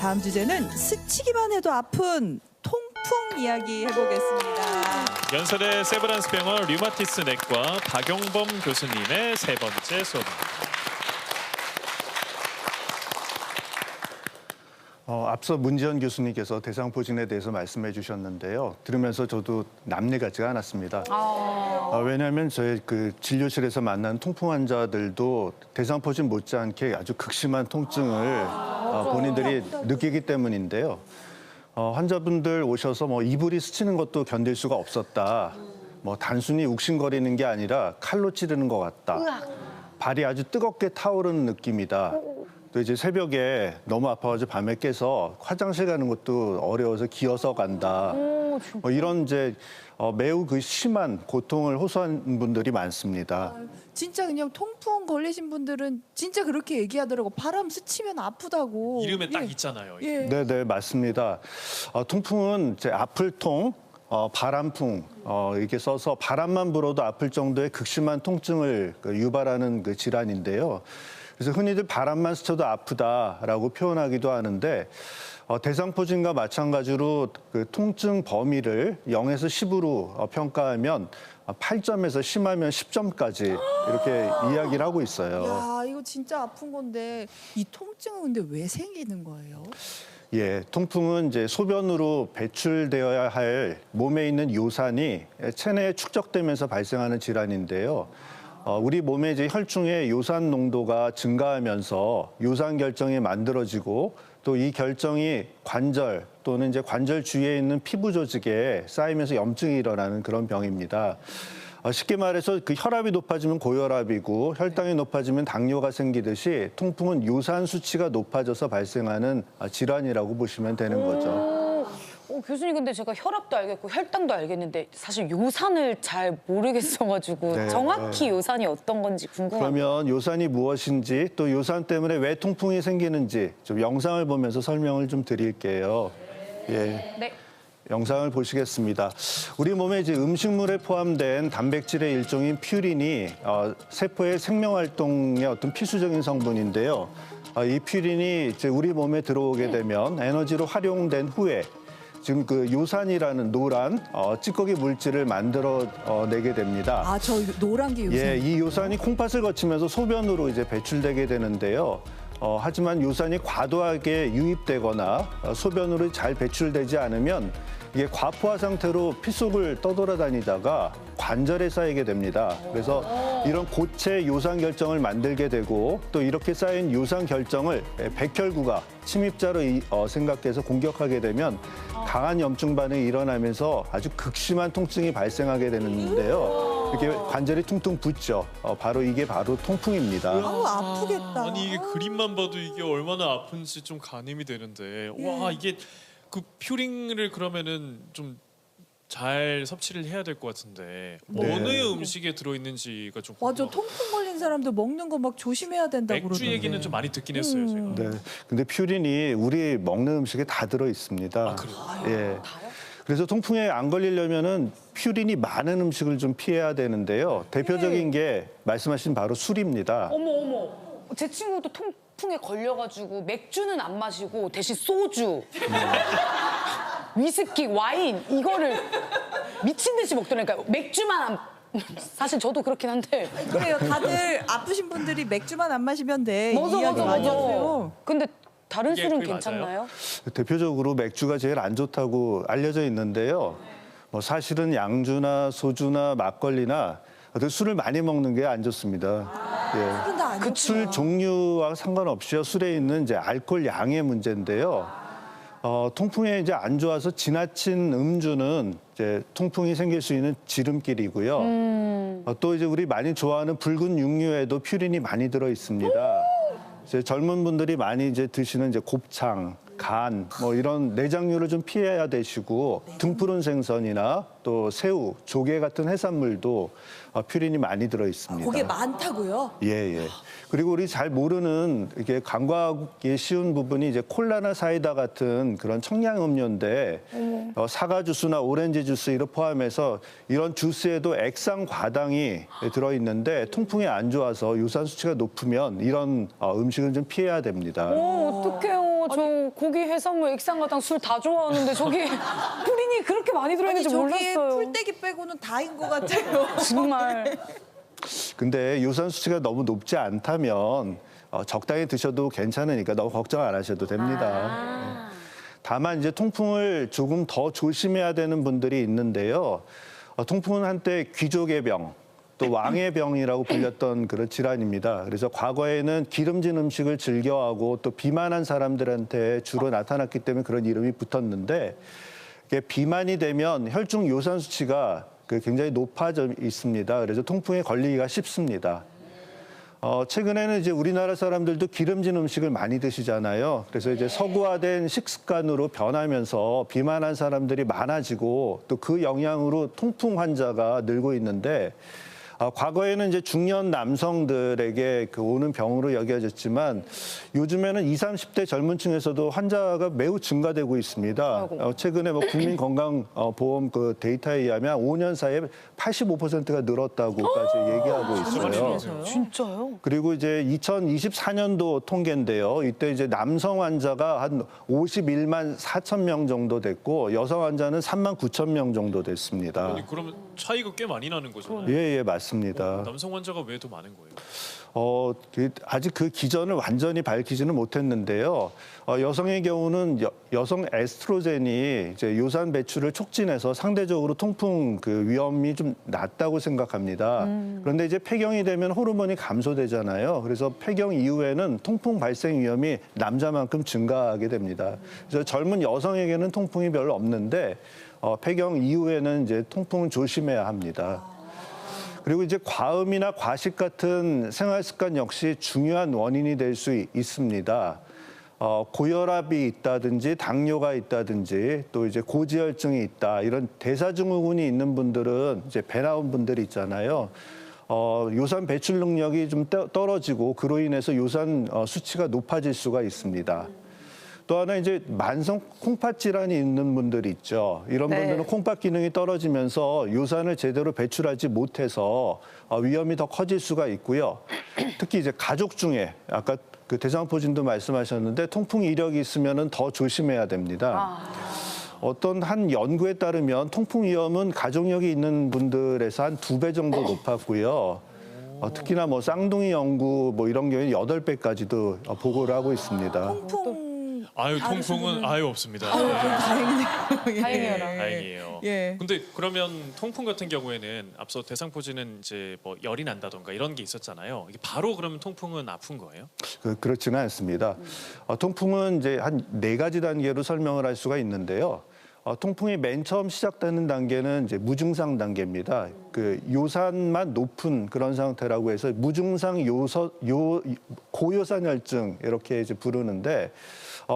다음 주제는 스치기만 해도 아픈 통풍 이야기 해보겠습니다. 연세대 세브란스 병원 류마티스 내과 박용범 교수님의 세 번째 수업입니다. 앞서 문지연 교수님께서 대상포진에 대해서 말씀해 주셨는데요. 들으면서 저도 남일 같지가 않았습니다. 왜냐하면 저희 그 진료실에서 만난 통풍 환자들도 대상포진 못지않게 아주 극심한 통증을 본인들이 느끼기 때문인데요. 환자분들 오셔서 뭐 이불이 스치는 것도 견딜 수가 없었다. 뭐 단순히 욱신거리는 게 아니라 칼로 찌르는 것 같다. 발이 아주 뜨겁게 타오르는 느낌이다. 또 이제 새벽에 너무 아파가지고 밤에 깨서 화장실 가는 것도 어려워서 기어서 간다. 뭐 이런 이제 매우 그 심한 고통을 호소한 분들이 많습니다. 진짜 그냥 통풍 걸리신 분들은 진짜 그렇게 얘기하더라고. 바람 스치면 아프다고. 이름에 딱 있잖아요. 예. 네, 맞습니다. 통풍은 이제 아플통, 바람풍 이렇게 써서 바람만 불어도 아플 정도의 극심한 통증을 유발하는 그 질환인데요. 그래서 흔히들 바람만 스쳐도 아프다라고 표현하기도 하는데 대상포진과 마찬가지로 그 통증 범위를 0에서 10으로 평가하면 8점에서 심하면 10점까지 이렇게 이야기를 하고 있어요. 야, 이거 진짜 아픈 건데 이 통증은 근데 왜 생기는 거예요? 예, 통풍은 이제 소변으로 배출되어야 할 몸에 있는 요산이 체내에 축적되면서 발생하는 질환인데요. 우리 몸의 이제 혈중의 요산 농도가 증가하면서 요산 결정이 만들어지고 또 이 결정이 관절 또는 이제 관절 주위에 있는 피부 조직에 쌓이면서 염증이 일어나는 그런 병입니다. 쉽게 말해서 그 혈압이 높아지면 고혈압이고 혈당이 높아지면 당뇨가 생기듯이 통풍은 요산 수치가 높아져서 발생하는 질환이라고 보시면 되는 거죠. 교수님, 근데 제가 혈압도 알겠고 혈당도 알겠는데 사실 요산을 잘 모르겠어가지고 네. 정확히 요산이 어떤 건지 궁금합니다. 그러면 요산이 무엇인지 또 요산 때문에 왜 통풍이 생기는지 좀 영상을 보면서 설명을 좀 드릴게요. 예. 네. 영상을 보시겠습니다. 우리 몸에 이제 음식물에 포함된 단백질의 일종인 퓨린이 세포의 생명 활동의 어떤 필수적인 성분인데요. 이 퓨린이 이제 우리 몸에 들어오게 되면 에너지로 활용된 후에 지금 그 요산이라는 노란 찌꺼기 물질을 만들어 내게 됩니다. 아, 저 노란 게 요산. 예, 이 요산이 콩팥을 거치면서 소변으로 이제 배출되게 되는데요. 하지만 요산이 과도하게 유입되거나 소변으로 잘 배출되지 않으면 이게 과포화 상태로 피 속을 떠돌아다니다가 관절에 쌓이게 됩니다. 그래서 이런 고체 요산 결정을 만들게 되고 또 이렇게 쌓인 요산 결정을 백혈구가 침입자로 생각해서 공격하게 되면 강한 염증 반응이 일어나면서 아주 극심한 통증이 발생하게 되는데요. 이렇게 관절이 퉁퉁 붓죠. 바로 이게 바로 통풍입니다. 아우, 아프겠다. 아니 이게 그림만 봐도 이게 얼마나 아픈지 좀 가늠이 되는데 와 이게 그 퓨린을 그러면은 좀 잘 섭취를 해야 될 것 같은데 네. 어느 음식에 들어있는지가 좀 맞아, 궁금하거든요. 통풍 걸린 사람들 먹는 거 막 조심해야 된다고 맥주 그러던데. 얘기는 좀 많이 듣긴 했어요 제가. 네. 근데 퓨린이 우리 먹는 음식에 다 들어 있습니다. 그래요? 예. 그래서 통풍에 안 걸리려면은 퓨린이 많은 음식을 좀 피해야 되는데요. 대표적인 게 말씀하신 바로 술입니다. 어머. 제 친구도 통풍에 걸려가지고 맥주는 안 마시고 대신 소주, 위스키, 와인 이거를 미친 듯이 먹더라니까요. 맥주만 안... 사실 저도 그렇긴 한데. 그래요. 다들 아프신 분들이 맥주만 안 마시면 돼. 이 이야기 많이 하세요. 근데 다른 이게 술은 그게 괜찮나요? 대표적으로 맥주가 제일 안 좋다고 알려져 있는데요. 뭐 사실은 양주나 소주나 막걸리나 어떤 술을 많이 먹는 게 안 좋습니다. 예. 술은 다 안 좋구나. 술 종류와 상관없이 술에 있는 이제 알코올 양의 문제인데요. 통풍에 이제 안 좋아서 지나친 음주는 이제 통풍이 생길 수 있는 지름길이고요. 또 이제 우리 많이 좋아하는 붉은 육류에도 퓨린이 많이 들어 있습니다. 이제 젊은 분들이 많이 이제 드시는 이제 곱창, 간, 뭐 이런 내장류를 좀 피해야 되시고 등푸른 생선이나 또 새우, 조개 같은 해산물도 퓨린이 많이 들어 있습니다. 거기에 많다고요? 예, 예. 그리고 우리 잘 모르는 이게 간과하기 쉬운 부분이 이제 콜라나 사이다 같은 그런 청량 음료인데 사과 주스나 오렌지 주스 이를 포함해서 이런 주스에도 액상 과당이 들어 있는데 통풍에 안 좋아서 유산 수치가 높으면 이런 음식은 좀 피해야 됩니다. 어떡해요. 저 고기, 해산물, 액상가당 술 다 좋아하는데 저기 푸린이 그렇게 많이 아니 들어있는지 저기에 몰랐어요. 풀떼기 빼고는 다인 것 같아요. 정말. 근데 유산 수치가 너무 높지 않다면 적당히 드셔도 괜찮으니까 너무 걱정 안 하셔도 됩니다. 다만 이제 통풍을 조금 더 조심해야 되는 분들이 있는데요. 통풍은 한때 귀족의 병, 또 왕의 병이라고 불렸던 그런 질환입니다. 그래서 과거에는 기름진 음식을 즐겨하고 또 비만한 사람들한테 주로 나타났기 때문에 그런 이름이 붙었는데 이게 비만이 되면 혈중 요산 수치가 굉장히 높아져 있습니다. 그래서 통풍에 걸리기가 쉽습니다. 최근에는 이제 우리나라 사람들도 기름진 음식을 많이 드시잖아요. 그래서 이제 서구화된 식습관으로 변하면서 비만한 사람들이 많아지고 또 그 영향으로 통풍 환자가 늘고 있는데 과거에는 이제 중년 남성들에게 오는 병으로 여겨졌지만 요즘에는 20, 30대 젊은 층에서도 환자가 매우 증가되고 있습니다. 최근에 뭐 국민건강보험 그 데이터에 의하면 5년 사이에 85%가 늘었다고까지 얘기하고 있어요. 진짜요? 그리고 이제 2024년도 통계인데요. 이때 이제 남성 환자가 한 51만 4천 명 정도 됐고 여성 환자는 3만 9천 명 정도 됐습니다. 아니, 그러면 차이가 꽤 많이 나는 거잖아요. 예, 맞습니다. 남성 환자가 왜 더 많은 거예요? 아직 그 기전을 완전히 밝히지는 못했는데요. 여성의 경우는 여성 에스트로겐이 이제 요산 배출을 촉진해서 상대적으로 통풍 그 위험이 좀 낮다고 생각합니다. 그런데 이제 폐경이 되면 호르몬이 감소되잖아요. 그래서 폐경 이후에는 통풍 발생 위험이 남자만큼 증가하게 됩니다. 그래서 젊은 여성에게는 통풍이 별로 없는데 폐경 이후에는 이제 통풍은 조심해야 합니다. 그리고 이제 과음이나 과식 같은 생활 습관 역시 중요한 원인이 될 수 있습니다. 고혈압이 있다든지 당뇨가 있다든지 또 이제 고지혈증이 있다 이런 대사증후군이 있는 분들은 이제 배 나온 분들이 있잖아요. 요산 배출 능력이 좀 떨어지고 그로 인해서 요산 수치가 높아질 수가 있습니다. 또 하나 이제 만성 콩팥 질환이 있는 분들이 있죠. 이런 분들은 콩팥 기능이 떨어지면서 요산을 제대로 배출하지 못해서 위험이 더 커질 수가 있고요. 특히 이제 가족 중에 아까 그 대장포진도 말씀하셨는데 통풍 이력이 있으면은 더 조심해야 됩니다. 어떤 한 연구에 따르면 통풍 위험은 가족력이 있는 분들에서 한 2배 정도 높았고요. 특히나 뭐 쌍둥이 연구 뭐 이런 경우에 8배까지도 보고를 하고 있습니다. 통풍 아유, 통풍은 아유 없습니다. 다행이네요. 예. 다행이에라. 다행이에요. 예. 근데 그러면 통풍 같은 경우에는 앞서 대상포진은 이제 뭐 열이 난다던가 이런 게 있었잖아요. 이게 바로 그러면 통풍은 아픈 거예요? 그렇지는 않습니다. 통풍은 이제 한 4가지 단계로 설명을 할 수가 있는데요. 통풍이 맨 처음 시작되는 단계는 이제 무증상 단계입니다. 그 요산만 높은 그런 상태라고 해서 무증상 고요산혈증 이렇게 이제 부르는데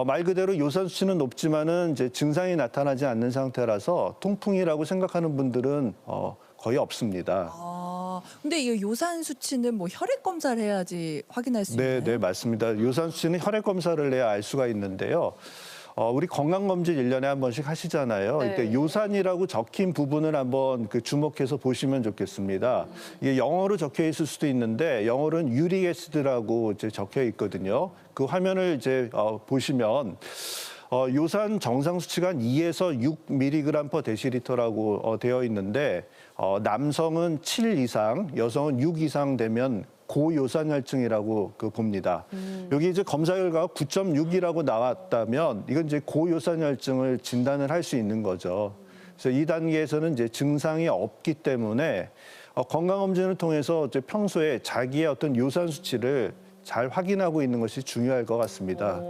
말 그대로 요산 수치는 높지만은 이제 증상이 나타나지 않는 상태라서 통풍이라고 생각하는 분들은 거의 없습니다. 근데 이 요산 수치는 뭐 혈액 검사를 해야지 확인할 수 있나요? 네, 맞습니다. 요산 수치는 혈액 검사를 해야 알 수가 있는데요. 우리 건강검진 1년에 한 번씩 하시잖아요. 네. 이때 요산이라고 적힌 부분을 한번 주목해서 보시면 좋겠습니다. 이게 영어로 적혀 있을 수도 있는데 영어로는 유릭 애시드라고 이제 적혀 있거든요. 그 화면을 이제 보시면 요산 정상 수치가 한 2에서 6mg/dl라고 되어 있는데 남성은 7 이상, 여성은 6 이상 되면 고요산혈증이라고 봅니다. 여기 이제 검사 결과가 9.6이라고 나왔다면 이건 이제 고요산혈증을 진단을 할 수 있는 거죠. 그래서 이 단계에서는 이제 증상이 없기 때문에 건강검진을 통해서 이제 평소에 자기의 어떤 요산 수치를 잘 확인하고 있는 것이 중요할 것 같습니다.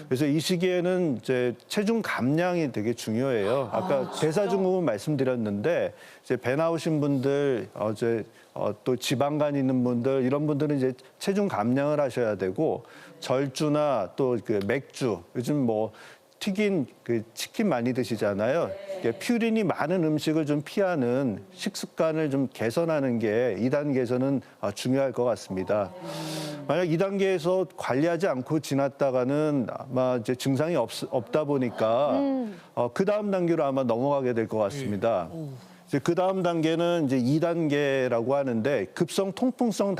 그래서 이 시기에는 이제 체중 감량이 되게 중요해요. 아까 대사증후군 말씀드렸는데 이제 배 나오신 분들, 또 지방간 있는 분들 이런 분들은 이제 체중 감량을 하셔야 되고 절주나 또 그 맥주 요즘 뭐 튀긴 그 치킨 많이 드시잖아요. 이게 퓨린이 많은 음식을 좀 피하는 식습관을 좀 개선하는 게 2단계에서는 중요할 것 같습니다. 만약 2단계에서 관리하지 않고 지났다가는 아마 이제 증상이 없다 보니까 그 다음 단계로 아마 넘어가게 될 것 같습니다. 이제 그 다음 단계는 이제 2단계라고 하는데 급성 통풍성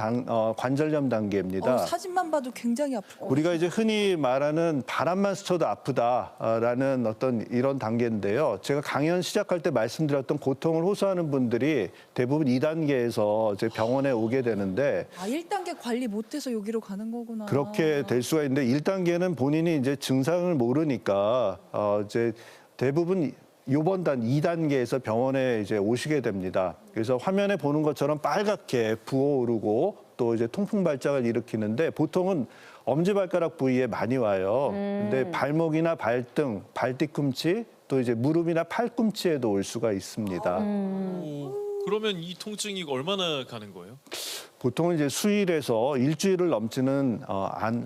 관절염 단계입니다. 사진만 봐도 굉장히 아플 것 같아요. 우리가 이제 흔히 말하는 바람만 스쳐도 아프다라는 어떤 이런 단계인데요. 제가 강연 시작할 때 말씀드렸던 고통을 호소하는 분들이 대부분 2단계에서 이제 병원에 오게 되는데 1단계 관리 못해서 여기로 가는 거구나. 그렇게 될 수가 있는데 1단계는 본인이 이제 증상을 모르니까 이제 대부분 요번 2단계에서 병원에 이제 오시게 됩니다. 그래서 화면에 보는 것처럼 빨갛게 부어오르고 또 이제 통풍 발작을 일으키는데 보통은 엄지발가락 부위에 많이 와요. 근데 발목이나 발등, 발뒤꿈치 또 이제 무릎이나 팔꿈치에도 올 수가 있습니다. 그러면 이 통증이 얼마나 가는 거예요? 보통은 이제 수일에서 일주일을 넘지는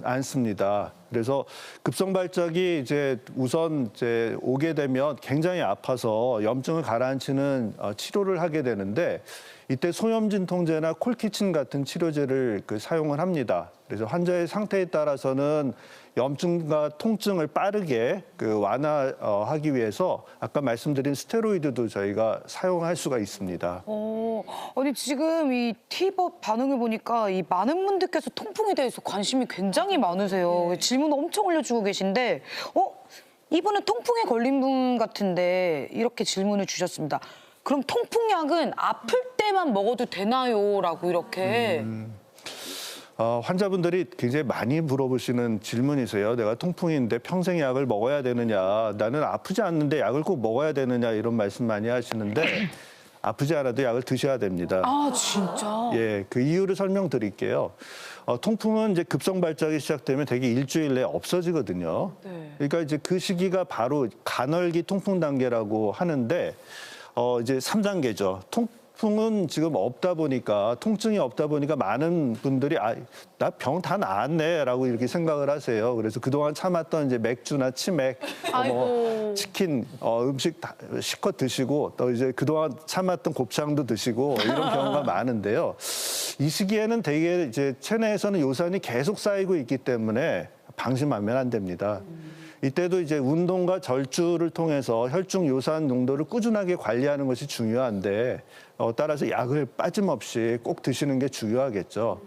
않습니다. 그래서 급성 발작이 이제 우선 이제 오게 되면 굉장히 아파서 염증을 가라앉히는 치료를 하게 되는데 이때 소염진통제나 콜키친 같은 치료제를 사용을 합니다. 그래서 환자의 상태에 따라서는 염증과 통증을 빠르게 완화하기 위해서 아까 말씀드린 스테로이드도 저희가 사용할 수가 있습니다. 아니 지금 이 티버 반응을 보니까 이 많은 분들께서 통풍에 대해서 관심이 굉장히 많으세요. 질문 엄청 올려주고 계신데, 이분은 통풍에 걸린 분 같은데 이렇게 질문을 주셨습니다. 그럼 통풍약은 아플 때만 먹어도 되나요? 라고 이렇게. 환자분들이 굉장히 많이 물어보시는 질문이세요. 내가 통풍인데 평생 약을 먹어야 되느냐, 나는 아프지 않는데 약을 꼭 먹어야 되느냐 이런 말씀 많이 하시는데 아프지 않아도 약을 드셔야 됩니다. 아 진짜? 예, 그 이유를 설명드릴게요. 통풍은 이제 급성 발작이 시작되면 대개 일주일 내에 없어지거든요. 네. 그러니까 이제 그 시기가 바로 가널기 통풍 단계라고 하는데 이제 3단계죠. 통풍은 지금 없다 보니까 통증이 없다 보니까 많은 분들이 나 병 다 나았네라고 이렇게 생각을 하세요. 그래서 그동안 참았던 이제 맥주나 치맥, 치킨, 음식 다 실컷 드시고 또 이제 그동안 참았던 곱창도 드시고 이런 경우가 많은데요. 이 시기에는 대개 이제 체내에서는 요산이 계속 쌓이고 있기 때문에 방심하면 안 됩니다. 이때도 이제 운동과 절주를 통해서 혈중 요산 농도를 꾸준하게 관리하는 것이 중요한데 따라서 약을 빠짐없이 꼭 드시는 게 중요하겠죠.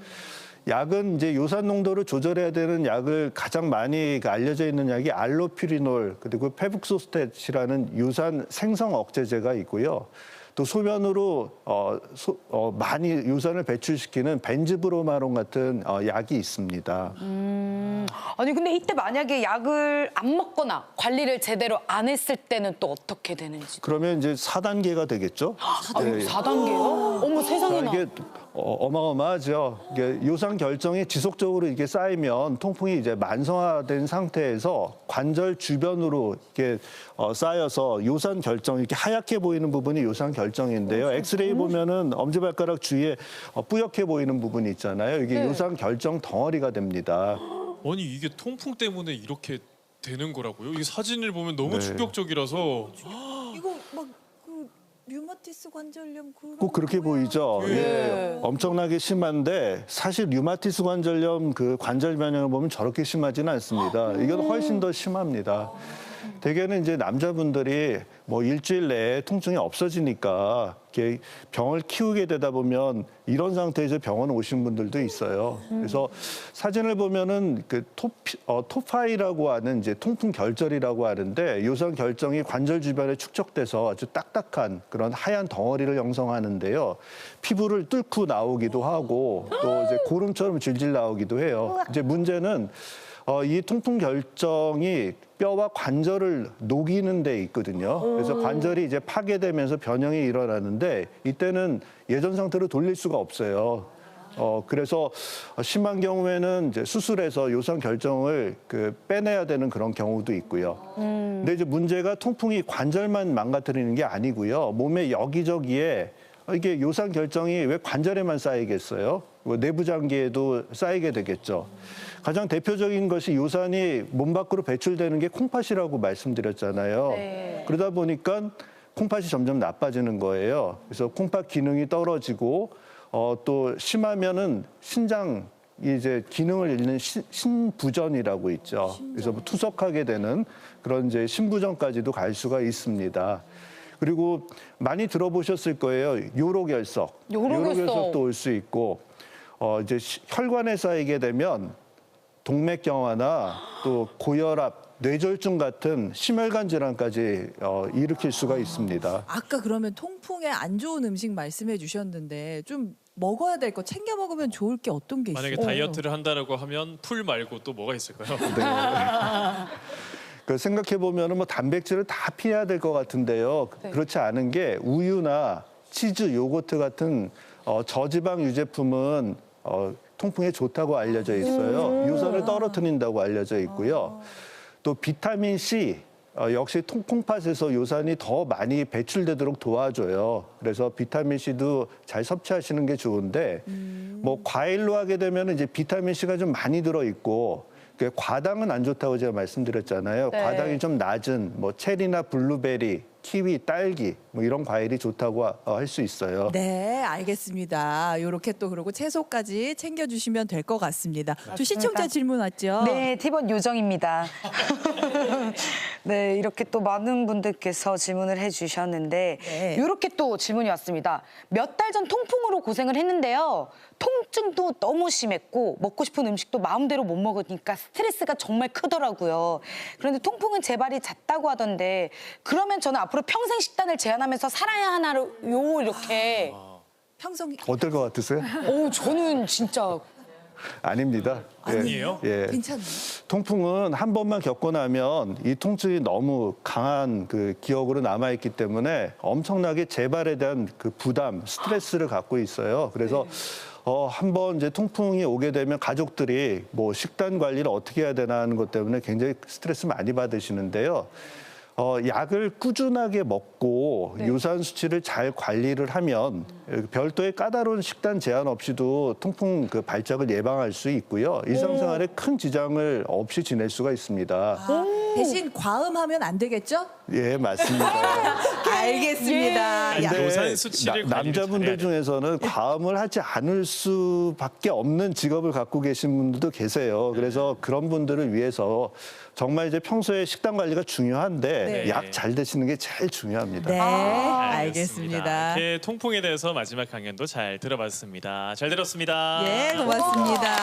약은 이제 요산 농도를 조절해야 되는 약을 가장 많이 알려져 있는 약이 알로퓨리놀 그리고 페북소스텟이라는 요산 생성 억제제가 있고요. 또 소변으로 많이 요산을 배출시키는 벤즈브로마론 같은 약이 있습니다. 아니 근데 이때 만약에 약을 안 먹거나 관리를 제대로 안 했을 때는 또 어떻게 되는지. 그러면 이제 4단계가 되겠죠? 네. 4단계요? 어머 세상에나. 이게 어마어마하죠. 이게 요산 결정이 지속적으로 이게 쌓이면 통풍이 이제 만성화된 상태에서 관절 주변으로 이렇게 쌓여서 요산 결정 이렇게 하얗게 보이는 부분이 요산 결정인데요. 엑스레이 보면은 엄지발가락 주위에 뿌옇게 보이는 부분이 있잖아요. 이게 네. 요산 결정 덩어리가 됩니다. 아니 이게 통풍 때문에 이렇게 되는 거라고요? 이 사진을 보면 너무 네. 충격적이라서 이거 막 그 류마티스 관절염 그런 꼭 그렇게 거야. 보이죠. 예. 예. 엄청나게 심한데 사실 류마티스 관절염 그 관절 변형을 보면 저렇게 심하지는 않습니다. 이건 훨씬 더 심합니다. 대개는 이제 남자분들이 뭐 일주일 내에 통증이 없어지니까 이렇게 병을 키우게 되다 보면 이런 상태에서 병원 오신 분들도 있어요. 그래서 사진을 보면은 그 토파이라고 하는 이제 통풍 결절이라고 하는데 요산 결정이 관절 주변에 축적돼서 아주 딱딱한 그런 하얀 덩어리를 형성하는데요. 피부를 뚫고 나오기도 하고 또 이제 고름처럼 질질 나오기도 해요. 이제 문제는 이 통풍 결정이 뼈와 관절을 녹이는 데 있거든요. 그래서 관절이 이제 파괴되면서 변형이 일어나는데 이때는 예전 상태로 돌릴 수가 없어요. 그래서 심한 경우에는 이제 수술해서 요산 결정을 빼내야 되는 그런 경우도 있고요. 근데 이제 문제가 통풍이 관절만 망가뜨리는 게 아니고요. 몸의 여기저기에 이게 요산 결정이 왜 관절에만 쌓이겠어요? 뭐 내부 장기에도 쌓이게 되겠죠. 가장 대표적인 것이 요산이 몸 밖으로 배출되는 게 콩팥이라고 말씀드렸잖아요. 네. 그러다 보니까 콩팥이 점점 나빠지는 거예요. 그래서 콩팥 기능이 떨어지고 또 심하면은 신장 이제 기능을 잃는 신부전이라고 있죠. 그래서 뭐 투석하게 되는 그런 이제 신부전까지도 갈 수가 있습니다. 그리고 많이 들어보셨을 거예요. 요로결석. 요로결석도 올 수 있고 이제 혈관에 쌓이게 되면 동맥경화나 또 고혈압, 뇌졸중 같은 심혈관 질환까지 일으킬 수가 있습니다. 아까 그러면 통풍에 안 좋은 음식 말씀해 주셨는데 좀 먹어야 될 거 챙겨 먹으면 좋을 게 어떤 게 있어요? 만약에 다이어트를 한다라고 하면 풀 말고 또 뭐가 있을까요? 그 생각해 보면은 뭐 단백질을 다 피해야 될 것 같은데요. 네. 그렇지 않은 게 우유나 치즈, 요거트 같은 저지방 유제품은 통풍에 좋다고 알려져 있어요. 요산을 떨어뜨린다고 알려져 있고요. 또 비타민 C 역시 콩팥에서 요산이 더 많이 배출되도록 도와줘요. 그래서 비타민 C도 잘 섭취하시는 게 좋은데 뭐 과일로 하게 되면 이제 비타민 C가 좀 많이 들어 있고 과당은 안 좋다고 제가 말씀드렸잖아요. 네. 과당이 좀 낮은 뭐 체리나 블루베리, 키위, 딸기 뭐 이런 과일이 좋다고 할 수 있어요. 네, 알겠습니다. 요렇게 또 그러고 채소까지 챙겨주시면 될 것 같습니다. 저 시청자 질문 왔죠? 네, 티봇 요정입니다. 네, 이렇게 또 많은 분들께서 질문을 해주셨는데 네. 이렇게 또 질문이 왔습니다. 몇 달 전 통풍으로 고생을 했는데요. 통증도 너무 심했고 먹고 싶은 음식도 마음대로 못 먹으니까 스트레스가 정말 크더라고요. 그런데 통풍은 재발이 잦다고 하던데 그러면 저는 앞으로 평생 식단을 제한하면서 살아야 하나요? 이렇게. 평생 어떨 것 같으세요? 저는 진짜 아닙니다. 아니에요? 예. 괜찮나요? 통풍은 한 번만 겪고 나면 이 통증이 너무 강한 그 기억으로 남아있기 때문에 엄청나게 재발에 대한 그 부담, 스트레스를 갖고 있어요. 그래서 한번 이제 통풍이 오게 되면 가족들이 뭐 식단 관리를 어떻게 해야 되나 하는 것 때문에 굉장히 스트레스 많이 받으시는데요. 약을 꾸준하게 먹고 요산 수치를 잘 관리를 하면 별도의 까다로운 식단 제한 없이도 통풍 그 발작을 예방할 수 있고요. 일상생활에 큰 지장을 없이 지낼 수가 있습니다. 대신 과음하면 안 되겠죠? 예, 맞습니다. 알겠습니다. 야, 근데 요산 수치를 관리를 남자분들 잘해야 중에서는 과음을 하지 않을 수밖에 없는 직업을 갖고 계신 분들도 계세요. 그래서 그런 분들을 위해서 정말 이제 평소에 식단 관리가 중요한데 네. 약 잘 드시는 게 제일 중요합니다. 네, 알겠습니다. 알겠습니다. 이렇게 통풍에 대해서 마지막 강연도 잘 들어봤습니다. 잘 들었습니다. 예, 고맙습니다.